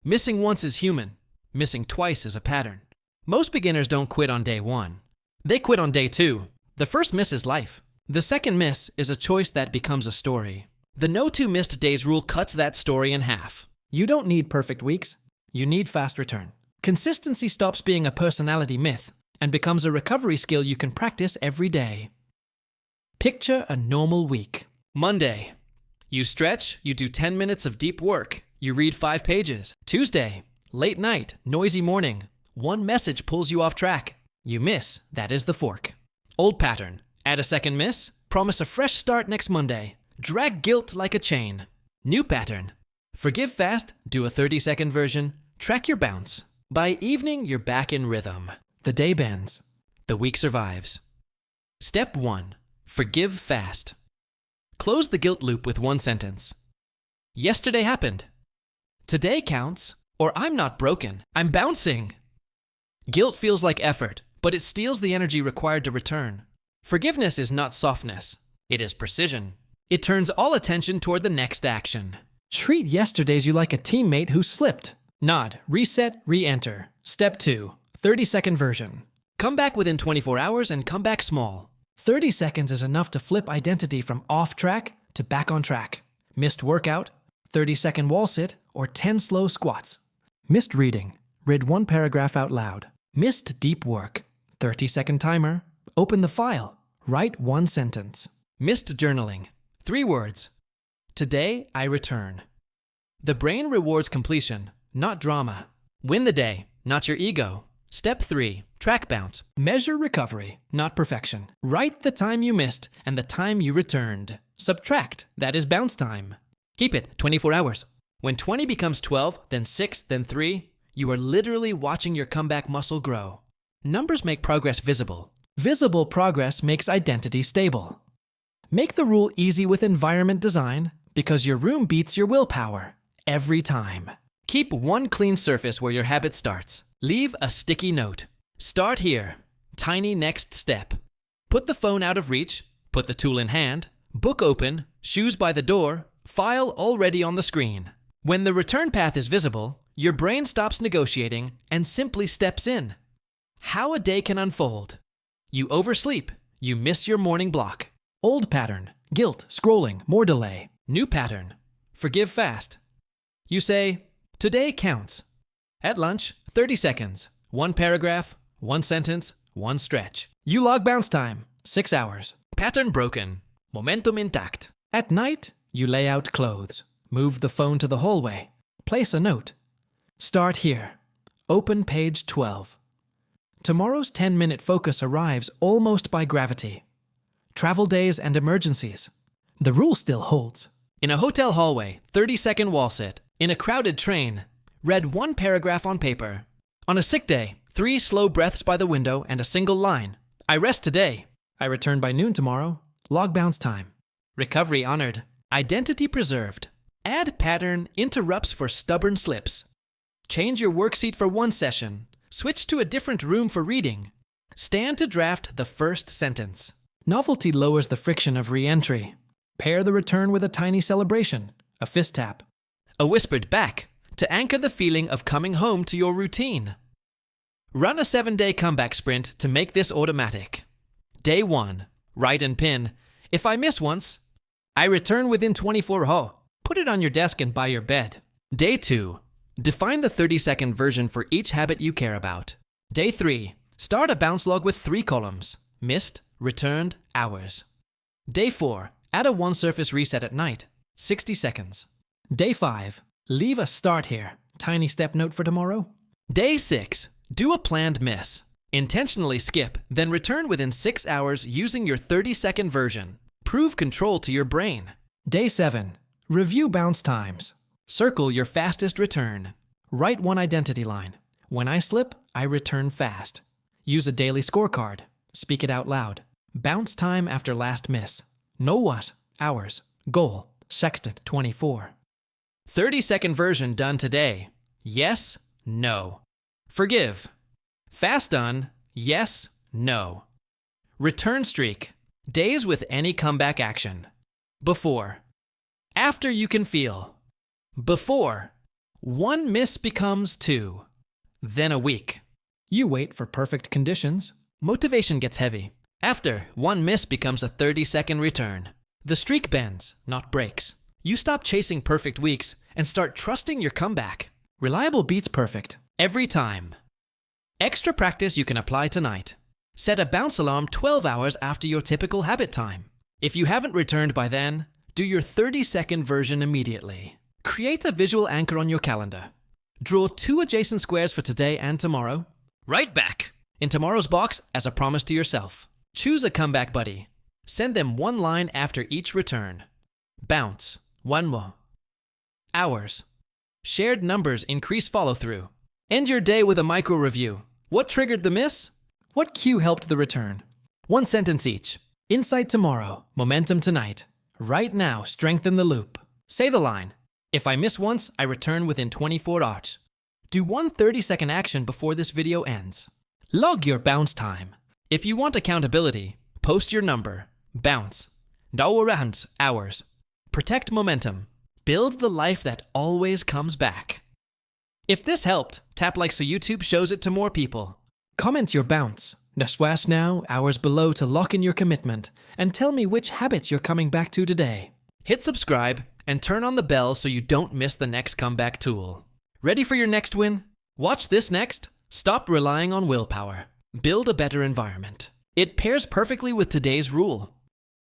Missing once is human. Missing twice is a pattern. Most beginners don't quit on day 1. They quit on day 2. The first miss is life. The second miss is a choice that becomes a story. The no 2 missed days rule cuts that story in half. You don't need perfect weeks. You need fast return. Consistency stops being a personality myth and becomes a recovery skill you can practice every day. Picture a normal week. Monday. You stretch, you do 10 minutes of deep work, you read 5 pages. Tuesday. Late night, noisy morning. One message pulls you off track. You miss, that is the fork. Old pattern. Add a second miss, promise a fresh start next Monday. Drag guilt like a chain. New pattern. Forgive fast, do a 30-second version, track your bounce. By evening, you're back in rhythm. The day bends. The week survives. Step 1. Forgive fast. Close the guilt loop with one sentence. Yesterday happened. Today counts, or I'm not broken, I'm bouncing. Guilt feels like effort, but it steals the energy required to return. Forgiveness is not softness, it is precision. It turns all attention toward the next action. Treat yesterday's you like a teammate who slipped. Nod, reset, re-enter. Step 2, 30-second version. Come back within 24 hours and come back small. 30 seconds is enough to flip identity from off track to back on track. Missed workout, 30-second wall sit, or 10 slow squats. Missed reading, read 1 paragraph out loud. Missed deep work, 30-second timer, open the file, write 1 sentence. Missed journaling, 3 words. Today, I return. The brain rewards completion, not drama. Win the day, not your ego. Step 3, track bounce. Measure recovery, not perfection. Write the time you missed and the time you returned. Subtract, that is bounce time. Keep it 24 hours. When 20 becomes 12, then 6, then 3, you are literally watching your comeback muscle grow. Numbers make progress visible. Visible progress makes identity stable. Make the rule easy with environment design because your room beats your willpower every time. Keep 1 clean surface where your habit starts. Leave a sticky note. Start here. Tiny next step. Put the phone out of reach. Put the tool in hand. Book open. Shoes by the door. File already on the screen. When the return path is visible, your brain stops negotiating and simply steps in. How a day can unfold. You oversleep. You miss your morning block. Old pattern. Guilt, scrolling, more delay. New pattern. Forgive fast. You say, today counts. At lunch, 30 seconds. 1 paragraph, 1 sentence, 1 stretch. You log bounce time, 6 hours. Pattern broken. Momentum intact. At night, you lay out clothes. Move the phone to the hallway. Place a note. Start here. Open page 12. Tomorrow's 10-minute focus arrives almost by gravity. Travel days and emergencies. The rule still holds. In a hotel hallway, 30-second wall sit. In a crowded train, read 1 paragraph on paper. On a sick day, 3 slow breaths by the window and a single line. I rest today. I return by noon tomorrow. Log bounce time. Recovery honored. Identity preserved. Add pattern interrupts for stubborn slips. Change your worksheet for 1 session. Switch to a different room for reading. Stand to draft the first sentence. Novelty lowers the friction of re-entry. Pair the return with a tiny celebration, a fist tap. A whispered back to anchor the feeling of coming home to your routine. Run a 7-day comeback sprint to make this automatic. Day 1, write and pin. If I miss once, I return within 24 hours. Put it on your desk and by your bed. Day 2, define the 30-second version for each habit you care about. Day 3, start a bounce log with 3 columns. Missed, returned, hours. Day 4, add a 1 surface reset at night. 60 seconds. Day 5, leave a start here. Tiny step note for tomorrow. Day 6, do a planned miss. Intentionally skip, then return within 6 hours using your 30-second version. Prove control to your brain. Day 7, review bounce times. Circle your fastest return. Write 1 identity line. When I slip, I return fast. Use a daily scorecard. Speak it out loud. Bounce time after last miss. Know what? Hours. Goal. Sextant 24. 30-second version done today. Yes, no. Forgive. Fast done. Yes, no. Return streak. Days with any comeback action. Before. After you can feel. Before. One miss becomes 2. Then a week. You wait for perfect conditions. Motivation gets heavy. After, one miss becomes a 30-second return. The streak bends, not breaks. You stop chasing perfect weeks and start trusting your comeback. Reliable beats perfect, every time. Extra practice you can apply tonight. Set a bounce alarm 12 hours after your typical habit time. If you haven't returned by then, do your 30-second version immediately. Create a visual anchor on your calendar. Draw 2 adjacent squares for today and tomorrow. Right back in tomorrow's box as a promise to yourself. Choose a comeback buddy. Send them 1 line after each return. Bounce, 1 more. Hours. Shared numbers increase follow-through. End your day with a micro review. What triggered the miss? What cue helped the return? 1 sentence each. Insight tomorrow, momentum tonight. Right now, strengthen the loop. Say the line. If I miss once, I return within 24 hours. Do 1 30-second action before this video ends. Log your bounce time. If you want accountability, post your number. Bounce. Dauernd hours. Protect momentum. Build the life that always comes back. If this helped, tap like so YouTube shows it to more people. Comment your bounce. Daswas now, hours below to lock in your commitment, and tell me which habits you're coming back to today. Hit subscribe and turn on the bell so you don't miss the next comeback tool. Ready for your next win? Watch this next. Stop relying on willpower. Build a better environment. It pairs perfectly with today's rule.